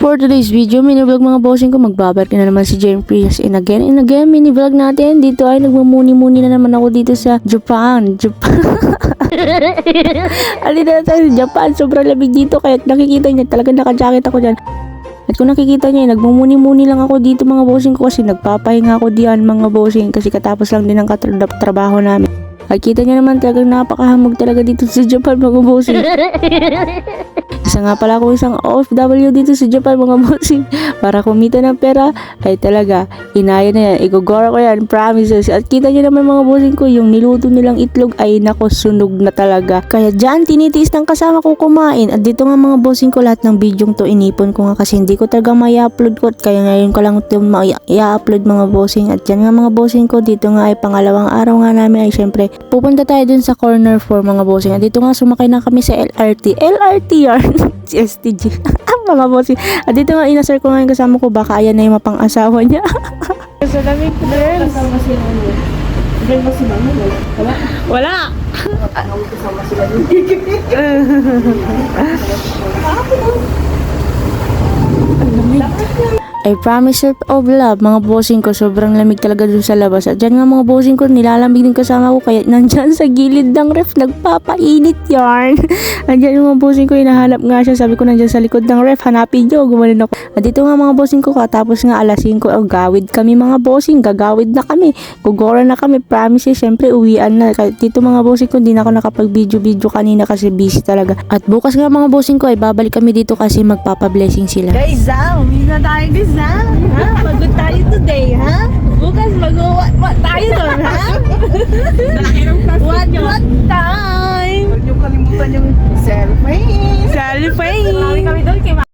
For today's video, mini-vlog mga bossing ko, magbabalik na naman si Jane Prius. And again, mini-vlog natin. Dito ay nagmumuni-muni na naman ako dito sa Japan. Alin na tayo sa Japan, sobrang lamig dito. Kaya nakikita niya, talagang naka-jacket ako dyan. At kung nakikita niya, nagmumuni-muni lang ako dito mga bossing ko kasi nagpapahinga ako diyan mga bossing kasi katapos lang din ang trabaho namin. At kita niya naman talagang napakahamog talaga dito sa Japan mga bossing. Isa nga pala ako isang OFW dito sa Japan mga bossing. Para kumita ng pera ay talaga inaya na yan. Igogora ko yan, promises. At kita niyo naman mga bossing ko, yung niluto nilang itlog ay nako sunog na talaga. Kaya dyan tinitiis ng kasama ko kumain. At dito nga mga bossing ko, lahat ng bidyong to inipon ko nga kasi hindi ko talaga mai-upload ko. Kaya ngayon ko lang ito i-upload mga bossing. At dyan nga mga bossing ko, dito nga ay pangalawang araw nga namin ay syempre pupunta tayo dun sa corner 4 mga bossing. At dito nga sumakay na kami sa LRT yarn. Si STG. Mga bossing. At dito nga inasar ko nga yung kasama ko, baka ayan na yung mapang-asawa niya. Sa lamig, girls. Kasama sila mo. Diyan ba sila mo? Wala? Wala! Ano kasama sila mo? I promise of love, mga bossing ko, sobrang lamig talaga dun sa labas. At dyan nga mga bossing ko, nilalamig din kasama ko, kaya nandyan sa gilid ng ref, nagpapainit yarn. Andyan yung mga bossing ko, hinahanap nga siya, sabi ko nandyan sa likod ng ref, hanapin nyo, gumanon ako. At dito nga mga bossing ko, katapos nga alas 5, gawid kami mga bossing, gagawid na kami, gugora na kami, promise, syempre uwian na. Kaya dito mga bossing ko, hindi na ako nakapag-video kanina kasi busy talaga. At bukas nga mga bossing ko, ay babalik kami dito kasi magpapa-blessing sila. Guys, uwi na tayo guys, ha? Pagod tayo today, ha? Bukas mag-uwa tayo doon, ha? What time? Huwag niyo kalimutan yung selfie. Selfie! Marami kami doon kay